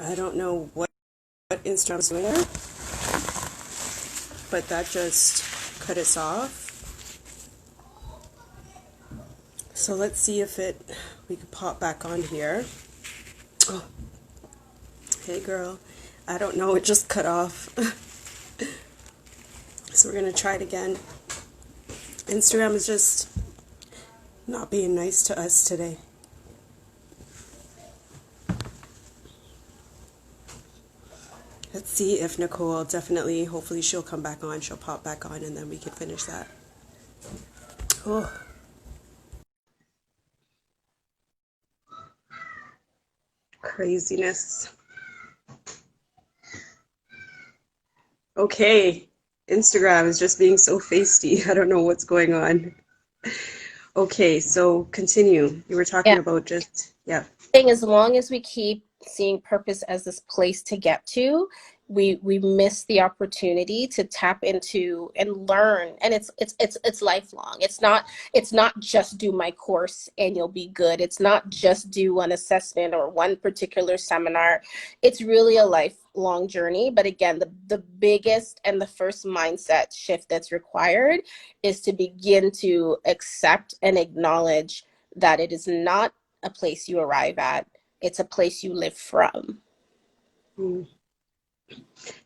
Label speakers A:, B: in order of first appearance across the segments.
A: I don't know what Instagram's doing there, but that just cut us off. So let's see if we could pop back on here. Oh, hey girl. I don't know, it just cut off. So we're gonna try it again. Instagram is just not being nice to us today. Let's see if Nicole, definitely, hopefully she'll come back on. She'll pop back on and then we can finish that. Oh, craziness. Okay, Instagram is just being so feisty. I don't know what's going on. Okay, so continue. You were talking
B: Yeah.
A: about just, yeah.
B: Thing, as long as we keep seeing purpose as this place to get to, we miss the opportunity to tap into and learn. And it's lifelong. It's not just do my course and you'll be good. It's not just do one assessment or one particular seminar. It's really a lifelong journey. But again, the biggest and the first mindset shift that's required is to begin to accept and acknowledge that it is not a place you arrive at. It's a place you live from.
A: Mm.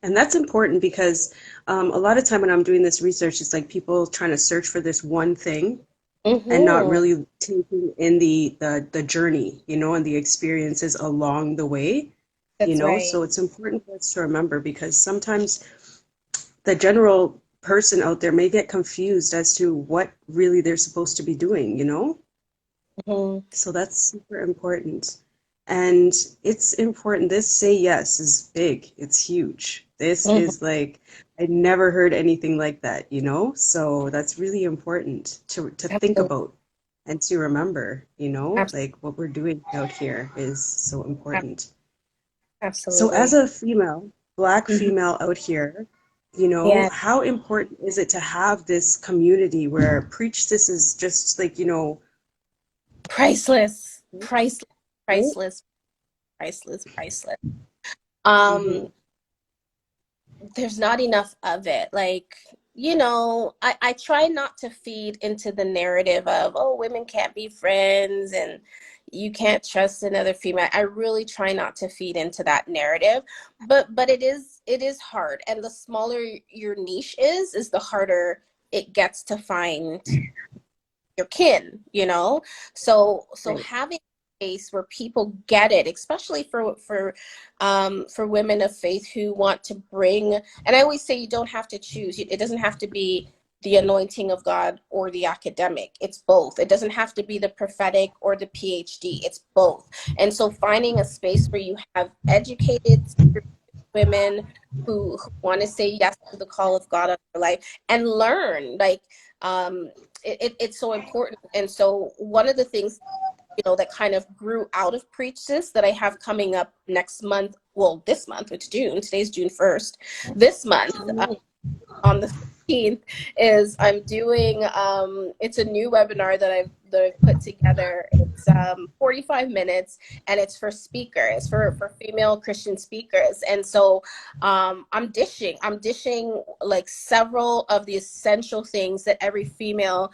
A: And that's important because a lot of time when I'm doing this research, it's like people trying to search for this one thing and not
B: Mm-hmm.
A: really taking in the journey, and the experiences along the way,
B: That's right.
A: So it's important for us to remember because sometimes the general person out there may get confused as to what really they're supposed to be doing.
B: Mm-hmm.
A: So that's super important. And it's important. This say yes is big. It's huge. This
B: Mm-hmm.
A: is like, I never heard anything like that. So that's really important to think
B: Absolutely.
A: about and to remember,
B: Absolutely.
A: like what we're doing out here is so important. So as
B: Absolutely.
A: a female, black
B: Mm-hmm.
A: female out here,
B: Yeah.
A: how important is it to have this community where preach this is just like,
B: Priceless.
A: right?
B: Priceless.
A: Right?
B: Priceless. Priceless. Priceless.
A: Mm-hmm.
B: Um, there's not enough of it. Like, I try not to feed into the narrative of, oh, women can't be friends and you can't trust another female. I really try not to feed into that narrative. But it is hard. And the smaller your niche is the harder it gets to find your kin. So
A: Right.
B: having a space where people get it, especially for women of faith who want to bring, and I always say you don't have to choose. It doesn't have to be the anointing of God or the academic. It's both. It doesn't have to be the prophetic or the PhD. It's both. And so finding a space where you have educated women who want to say yes to the call of God on their life and learn, like, um it's so important. And so one of the things, that kind of grew out of Preach This that I have coming up next month, well, this month, it's June, today's June 1st, this month,
A: Oh, nice.
B: on the 15th, is I'm doing, it's a new webinar that I've put together. It's 45 minutes, and it's for speakers, for female Christian speakers. And so I'm dishing like several of the essential things that every female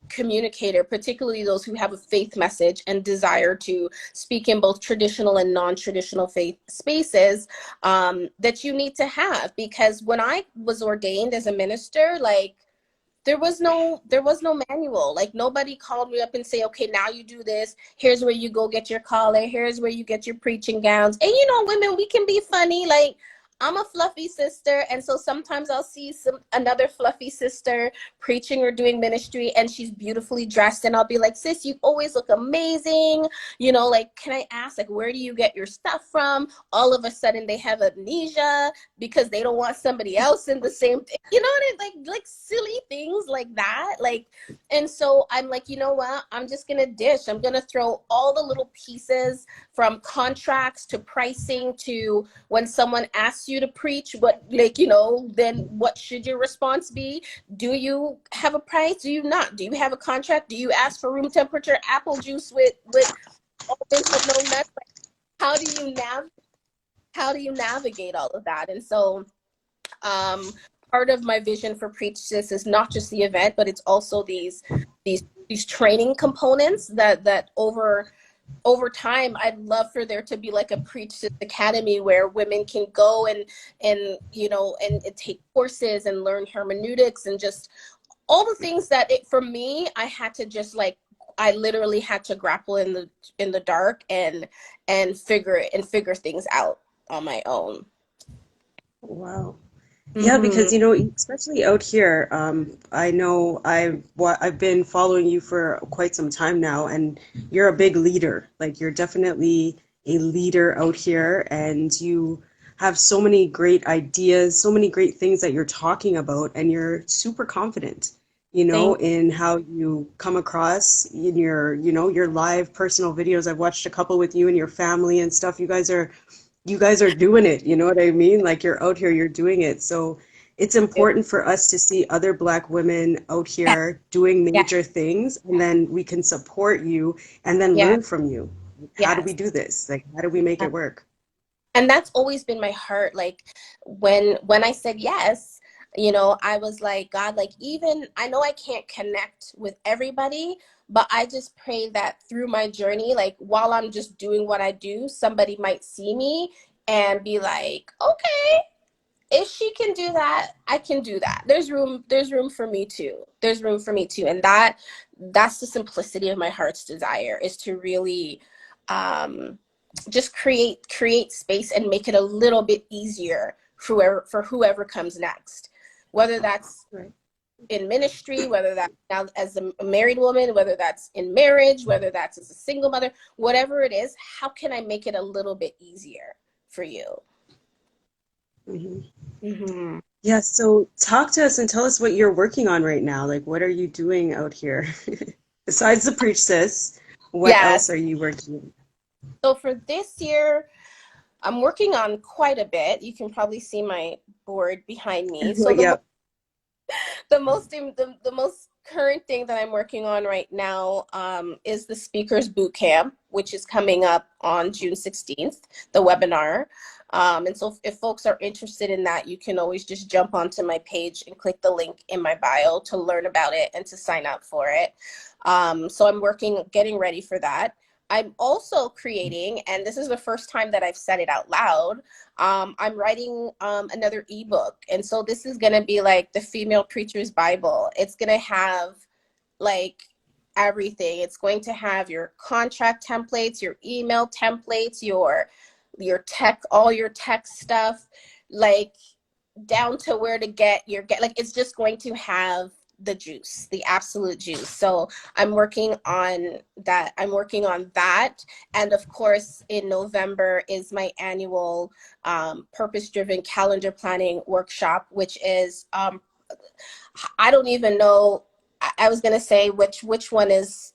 B: communicator, particularly those who have a faith message and desire to speak in both traditional and non-traditional faith spaces, that you need to have. Because when I was ordained as a minister, like, there was no manual. Like, nobody called me up and say, okay, now you do this, here's where you go get your collar, here's where you get your preaching gowns. And women, we can be funny. Like, I'm a fluffy sister, and so sometimes I'll see another fluffy sister preaching or doing ministry, and she's beautifully dressed, and I'll be like, sis, you always look amazing. Like, can I ask, like, where do you get your stuff from? All of a sudden they have amnesia because they don't want somebody else in the same thing. What I mean? Like silly things like that. Like, and so I'm like, you know what? I'm just gonna dish. I'm gonna throw all the little pieces, from contracts to pricing to when someone asks you to preach, what, like, then what should your response be? Do you have a price? Do you not? Do you have a contract? Do you ask for room temperature apple juice with almonds but no nuts? how do you navigate all of that? And so um, part of my vision for Preach This is not just the event, but it's also these these training components that over time, I'd love for there to be like a Preach This Academy where women can go and and take courses and learn hermeneutics and just all the things that for me, I had to just like, I literally had to grapple in the dark and figure things out on my own.
A: Wow. Yeah,
B: Mm-hmm.
A: because especially out here, I know I've been following you for quite some time now, and you're a big leader. Like you're definitely a leader out here, and you have so many great ideas, so many great things that you're talking about, and you're super confident,
B: Thank
A: in how you come across in your live personal videos. I've watched a couple with you and your family and stuff. You guys are doing it, you know what I mean? Like you're out here, you're doing it. So it's
B: you.
A: important for us to see other Black women out
B: Yeah,
A: here doing
B: yeah,
A: major things, and then we can support you and then
B: yeah,
A: learn from you. How do we
B: yes.
A: do this? Like, how do we make it work?
B: And that's always been my heart. Like when I said yes, I was like, God, like, even I know I can't connect with everybody, but I just pray that through my journey, like while I'm just doing what I do, somebody might see me and be like, okay, if she can do that, I can do that. There's room for me too. There's room for me too. And that's the simplicity of my heart's desire, is to really um just create space and make it a little bit easier for whoever comes next. Whether that's
A: Right.
B: in ministry, whether that's now as a married woman, whether that's in marriage, whether that's as a single mother, whatever it is, how can I make it a little bit easier for you?
A: Hmm.
B: Mm-hmm.
A: Yeah, so talk to us and tell us what you're working on right now. Like, what are you doing out here? Besides the Preach Sis, what else
B: Yes.
A: are you working on?
B: So for this year, I'm working on quite a bit. You can probably see my board behind me. So the
A: Yep.
B: most current thing that I'm working on right now is the Speakers Boot Camp, which is coming up on June 16th, the webinar. And so if folks are interested in that, you can always just jump onto my page and click the link in my bio to learn about it and to sign up for it. So I'm getting ready for that. I'm also creating, and this is the first time that I've said it out loud, I'm writing another ebook. And so this is going to be like the Female Preacher's Bible. It's going to have like everything. It's going to have your contract templates, your email templates, all your tech stuff, like down to where to get like, it's just going to have the juice, the absolute juice. So I'm working on that. And of course in November is my annual purpose driven calendar planning workshop, which is I don't even know. I was gonna say which one is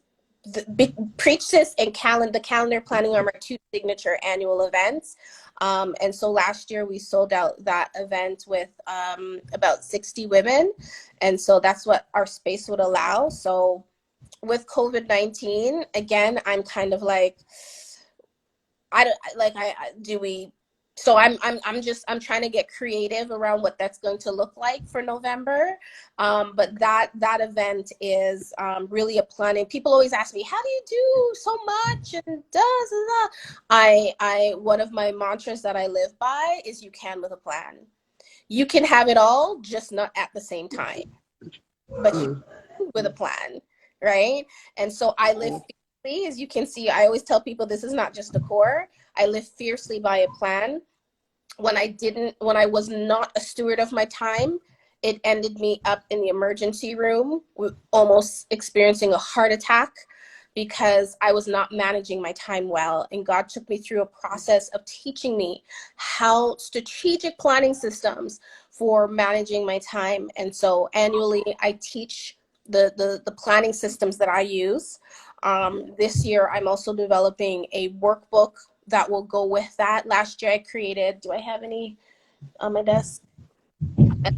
B: Preach This and the calendar planning are my two signature annual events. And so last year we sold out that event with about 60 women, and so that's what our space would allow. So with COVID-19, again, I'm kind of like, I don't like I do we so I'm trying to get creative around what that's going to look like for November. But that event is really a planning. People always ask me, how do you do so much and does da. I one of my mantras that I live by is you can with a plan. You can have it all, just not at the same time, but you
A: Mm.
B: with a plan, right? And so I live fiercely, as you can see. I always tell people this is not just a core. I live fiercely by a plan. When I was not a steward of my time, it ended me up in the emergency room, almost experiencing a heart attack because I was not managing my time well. And God took me through a process of teaching me how strategic planning systems for managing my time. And so annually, I teach the planning systems that I use. This year, I'm also developing a workbook that will go with that. Last year, I created, do I have any on my desk?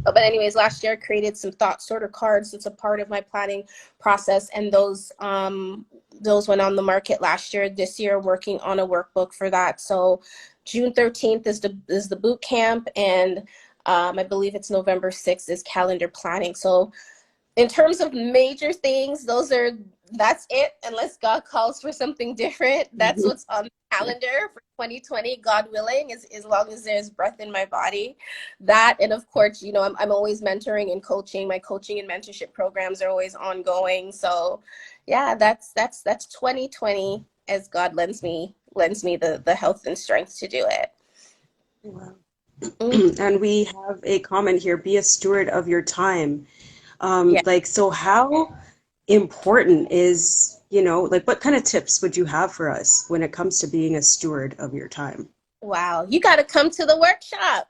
B: But anyways, last year I created some thought sorter cards. It's a part of my planning process, and those Those went on the market last year. This year, working on a workbook for that. So June 13th is the boot camp, and I believe it's November 6th is calendar planning. So in terms of major things, that's it. Unless God calls for something different, that's
A: Mhm.
B: what's on the calendar for 2020. God willing, as long as there's breath in my body. That, and of course, I'm always mentoring and coaching. My coaching and mentorship programs are always ongoing. So, yeah, that's 2020 as God lends me the health and strength to do it.
A: Wow.
B: Mm,
A: And we have a comment here, be a steward of your time.
B: yeah.
A: Like, so how important is, like what kind of tips would you have for us when it comes to being a steward of your time?
B: Wow. You got to come to the workshop.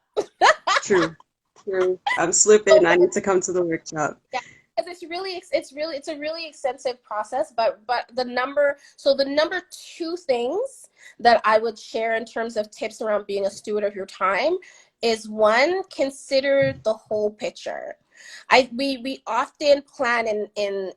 A: True, true. I'm slipping. I need to come to the workshop.
B: Yeah, because it's a really extensive process, but the number two things that I would share in terms of tips around being a steward of your time is, one, consider the whole picture. We often plan in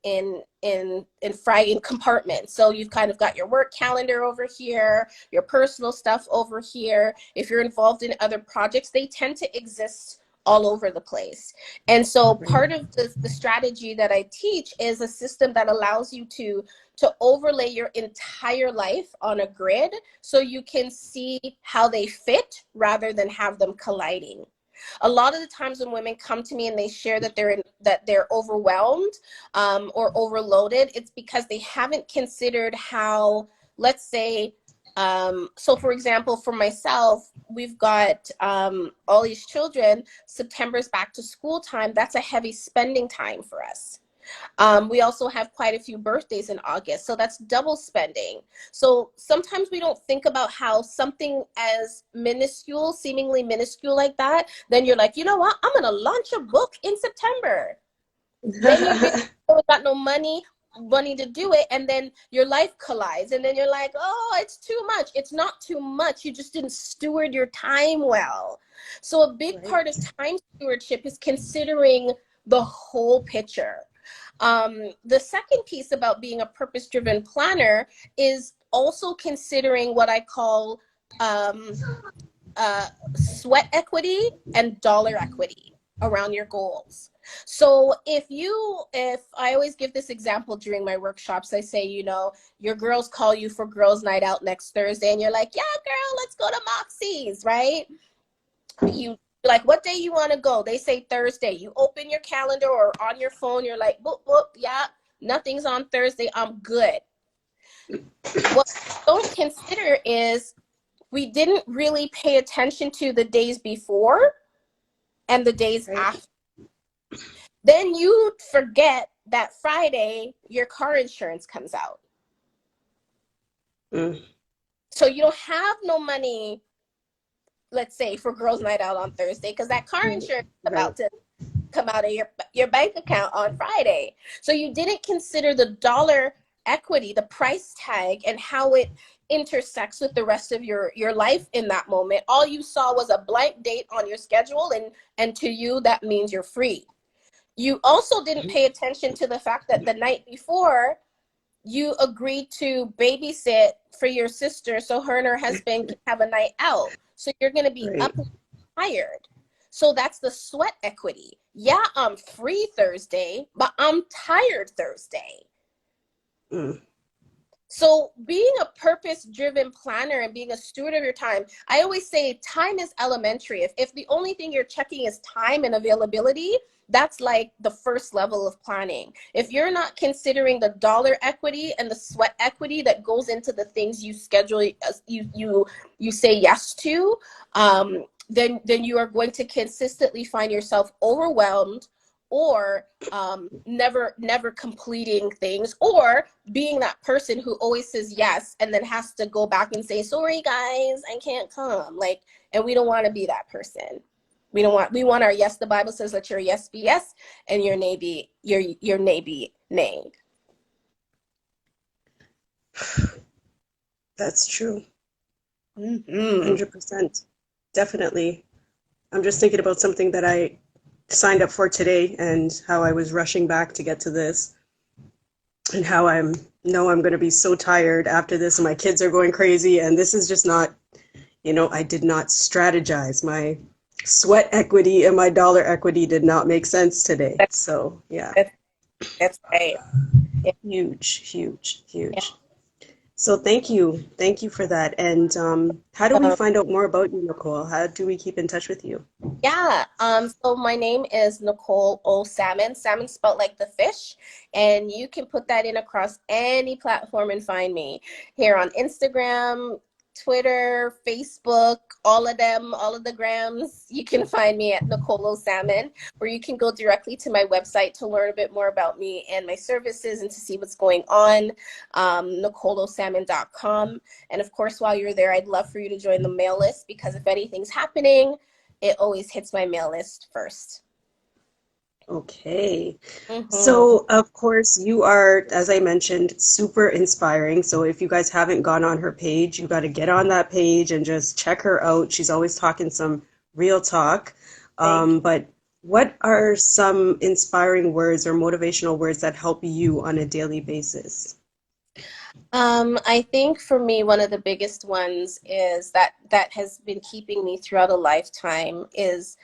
B: compartments. So you've kind of got your work calendar over here, your personal stuff over here. If you're involved in other projects, they tend to exist all over the place. And so
A: Right.
B: part of the strategy that I teach is a system that allows you to overlay your entire life on a grid so you can see how they fit rather than have them colliding. A lot of the times when women come to me and they share that they're overwhelmed, or overloaded, it's because they haven't considered how, let's say, so for example, for myself, we've got all these children. September's back to school time. That's a heavy spending time for us. We also have quite a few birthdays in August, so that's double spending. So sometimes we don't think about how something as minuscule, seemingly minuscule like that, then you're like, you know what? I'm going to launch a book in September. Then you really got no money to do it, and then your life collides, and then you're like, oh, it's too much. It's not too much. You just didn't steward your time well. So a big part of
A: Right.
B: time stewardship is considering the whole picture. The second piece about being a purpose-driven planner is also considering what I call um, sweat equity and dollar equity around your goals. So if I always give this example during my workshops, I say, your girls call you for girls' night out next Thursday, and you're like, yeah, girl, let's go to Moxie's, right? You like, what day you want to go? They say Thursday. You open your calendar or on your phone, you're like, boop, boop, yeah, nothing's on Thursday. I'm good. What we don't consider is we didn't really pay attention to the days before and the days
A: Right.
B: after. Then you forget that Friday your car insurance comes out.
A: Mm.
B: So you don't have no money, let's say, for girls' night out on Thursday, because that car
A: Right.
B: insurance is
A: Right.
B: about to come out of your bank account on Friday. So you didn't consider the dollar equity, the price tag, and how it intersects with the rest of your life in that moment. All you saw was a blank date on your schedule, and to you that means you're free. You also didn't pay attention to the fact that the night before you agreed to babysit for your sister so her and her husband can have a night out. So you're going to be
A: Right.
B: up tired. So that's the sweat equity. Yeah, I'm free Thursday, but I'm tired Thursday.
A: Mm.
B: So being a purpose-driven planner and being a steward of your time, I always say time is elementary. If the only thing you're checking is time and availability, that's like the first level of planning. If you're not considering the dollar equity and the sweat equity that goes into the things you schedule, you say yes to, then you are going to consistently find yourself overwhelmed, or never completing things, or being that person who always says yes and then has to go back and say, sorry guys, I can't come. Like, and we don't want to be that person. We want our yes. The Bible says let your yes be yes and your nay be your nay be nay.
A: That's true.
B: Mm-hmm.
A: 100%. Definitely. I'm just thinking about something that I signed up for today and how I was rushing back to get to this. and how I'm going to be so tired after this and my kids are going crazy and this is just not, I did not strategize. My sweat equity and my dollar equity did not make sense today.
B: That's
A: So, yeah,
B: that's, that's right. Yeah.
A: huge, huge,
B: Yeah.
A: huge. So, thank you. Thank you for that. And how do we
B: Um,
A: find out more about you, Nicole? How do we keep in touch with you?
B: Yeah, so my name is Nicole O Salmon. Salmon spelled like the fish, and you can put that in across any platform and find me here on Instagram, Twitter, Facebook, all of them, all of the grams. You can find me at Nicole O Salmon, or you can go directly to my website to learn a bit more about me and my services and to see what's going on, NicoleOSalmon.com. And of course, while you're there, I'd love for you to join the mail list because if anything's happening, it always hits my mail list first.
A: Okay.
B: Mm-hmm.
A: So, of course, you are, as I mentioned, super inspiring. So, if you guys haven't gone on her page, you got to get on that page and just check her out. She's always talking some real talk.
B: Thank
A: But what are some inspiring words or motivational words that help you on a daily basis?
B: I think for me, one of the biggest ones is that has been keeping me throughout a lifetime is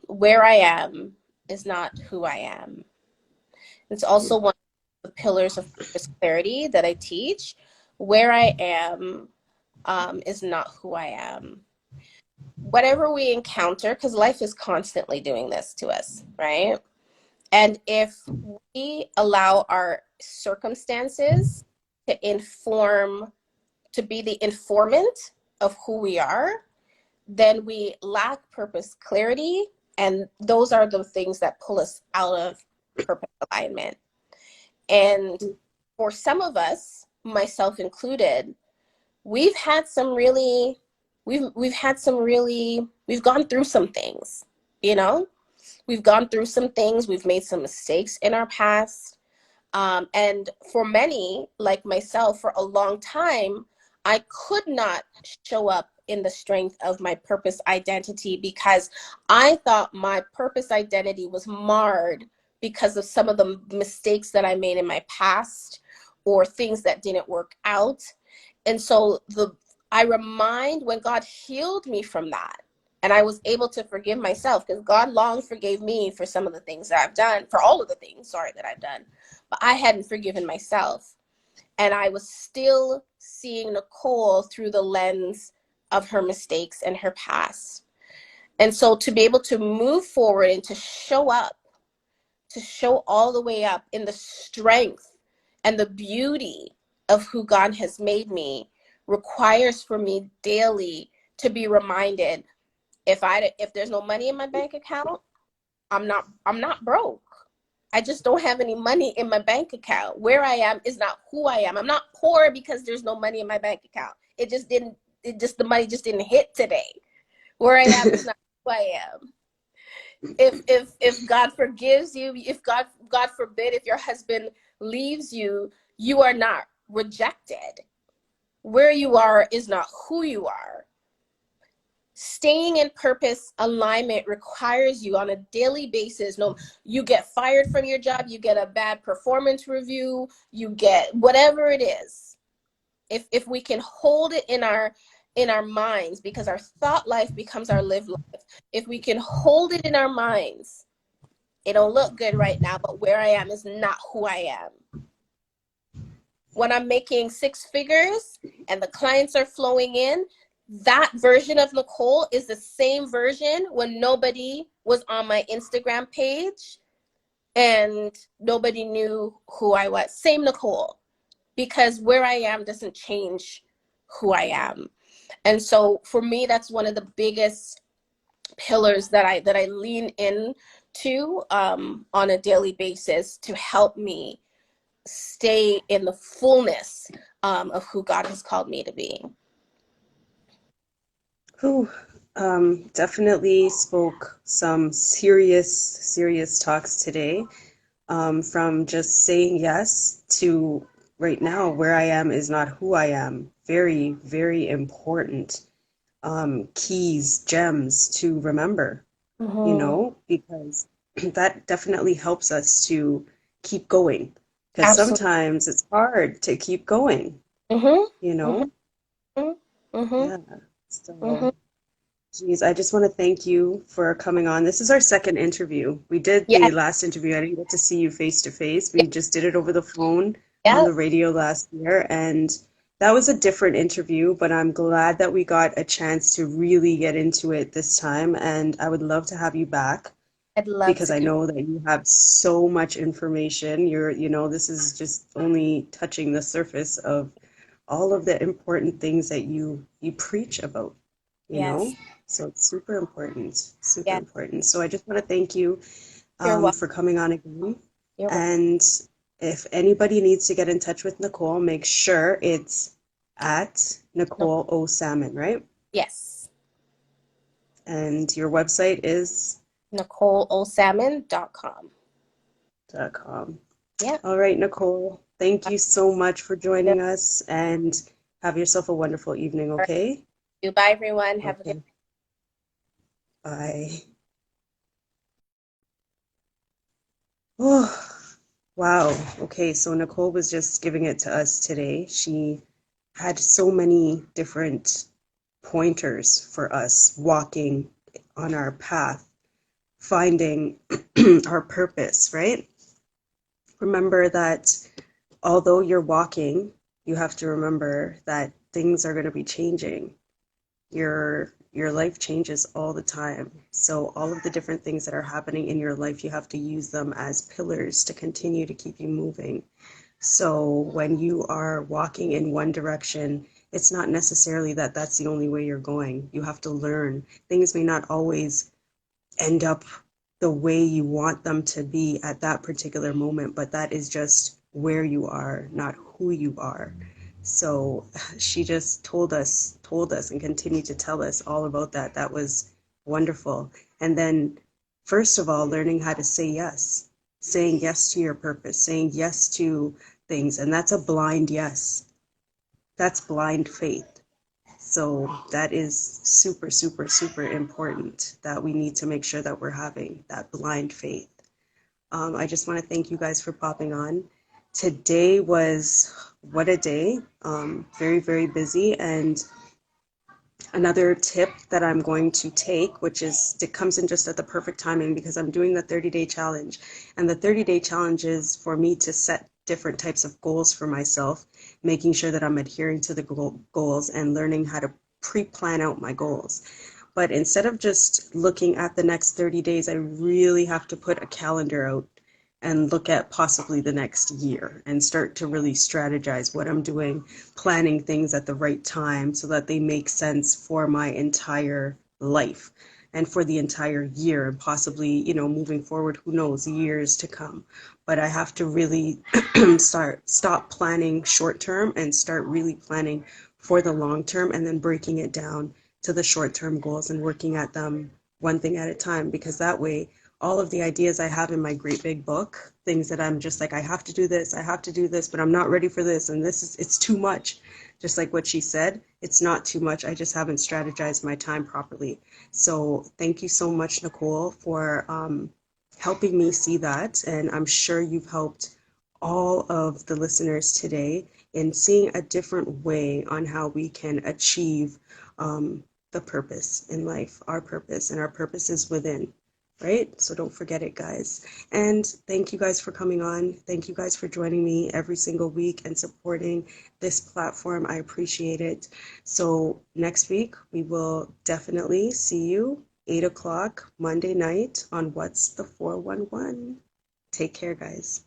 B: where I am is not who I am. It's also one of the pillars of purpose clarity that I teach. Where I am is not who I am. Whatever we encounter, because life is constantly doing this to us, right? And if we allow our circumstances to inform, to be the informant of who we are, then we lack purpose clarity. And those are the things that pull us out of purpose alignment. And for some of us, myself included, we've had some really, we've gone through some things, you know? We've gone through some things, we've made some mistakes in our past. And for many, like myself, for a long time, I could not show up in the strength of my purpose identity because I thought my purpose identity was marred because of some of the mistakes that I made in my past or things that didn't work out. And so I remind when God healed me from that, and I was able to forgive myself because God long forgave me for some of the things that I've done, for all of the things, sorry, that I've done. But I hadn't forgiven myself. And I was still seeing Nicole through the lens of her mistakes and her past. And so to be able to move forward and to show all the way up in the strength and the beauty of who God has made me requires for me daily to be reminded if there's no money in my bank account, I'm not broke. I just don't have any money in my bank account. Where I am is not who I am. I'm not poor because there's no money in my bank account. The money just didn't hit today. Where I am is not who I am. If God forgives you, if God forbid, if your husband leaves you, you are not rejected. Where you are is not who you are. Staying in purpose alignment requires you on a daily basis. No, you get fired from your job, you get a bad performance review, you get whatever it is. If we can hold it in our minds, because our thought life becomes our live life. If we can hold it in our minds, it don't look good right now, but where I am is not who I am. When I'm making six figures and the clients are flowing in, that version of Nicole is the same version when nobody was on my Instagram page and nobody knew who I was. Same Nicole, because where I am doesn't change who I am. And so for me, that's one of the biggest pillars that I lean in to on a daily basis to help me stay in the fullness of who God has called me to be.
A: Who definitely spoke some serious, serious talks today. From just saying yes to right now, where I am is not who I am. Very, very important keys, gems to remember,
B: Mm-hmm.
A: because that definitely helps us to keep going. because
B: Absolutely.
A: sometimes it's hard to keep going,
B: Mm-hmm.
A: you know?
B: Mm-hmm. Mm-hmm.
A: Yeah.
B: Mm-hmm.
A: So, geez, I just want to thank you for coming on. This is our second interview. We did the
B: Yeah.
A: last interview. I didn't get to see you face to face. We just did it over the phone on
B: Yeah.
A: the radio last year, and that was a different interview, but I'm glad that we got a chance to really get into it this time, and I would love to have you back
B: I'd love
A: because
B: to
A: I
B: do.
A: know that you have so much information. This is just only touching the surface of all of the important things that you preach about, you
B: Yes.
A: know? So it's super important, super
B: Yeah.
A: important. So I just want to thank you
B: You're welcome.
A: for coming on again.
B: You're welcome.
A: And if anybody needs to get in touch with Nicole, make sure it's at
B: No.
A: Nicole O Salmon, right?
B: Yes.
A: And your website is
B: NicoleOSalmon.com.
A: .com.
B: Yeah.
A: All right, Nicole, thank you so much for joining us and have yourself a wonderful evening, okay?
B: Bye, everyone. Have a good
A: Okay, bye. Oh, wow. Okay, so Nicole was just giving it to us today. She had so many different pointers for us walking on our path, finding our purpose, right? Remember that although you're walking, you have to remember that things are going to be changing. Your life changes all the time. So all of the different things that are happening in your life, you have to use them as pillars to continue to keep you moving. So when you are walking in one direction, it's not necessarily that that's the only way you're going. You have to learn. Things may not always end up the way you want them to be at that particular moment, but that is just where you are, not who you are. So she just told us, and continued to tell us all about that. That was wonderful. And then, first of all, learning how to say yes, saying yes to your purpose, saying yes to things. And that's a blind yes. That's blind faith. So that is super, super, super important that we need to make sure that we're having that blind faith. I just want to thank you guys for popping on. Today was what a day. Very, very busy. And another tip that I'm going to take, which is it comes in just at the perfect timing because I'm doing the 30-day challenge. And the 30-day challenge is for me to set different types of goals for myself, making sure that I'm adhering to the goals and learning how to pre-plan out my goals. But instead of just looking at the next 30 days, I really have to put a calendar out and look at possibly the next year and start to really strategize what I'm doing, planning things at the right time so that they make sense for my entire life and for the entire year and possibly, moving forward, who knows, years to come. But I have to really stop planning short term and start really planning for the long term and then breaking it down to the short term goals and working at them one thing at a time because that way all of the ideas I have in my great big book, things that I'm just like, I have to do this, I have to do this, but I'm not ready for this. And it's too much. Just like what she said, it's not too much. I just haven't strategized my time properly. So thank you so much, Nicole, for helping me see that. And I'm sure you've helped all of the listeners today in seeing a different way on how we can achieve the purpose in life, and our purpose is within, right? So don't forget it, guys. And thank you guys for coming on. Thank you guys for joining me every single week and supporting this platform. I appreciate it. So next week, we will definitely see you 8 o'clock Monday night on What's the 411. Take care, guys.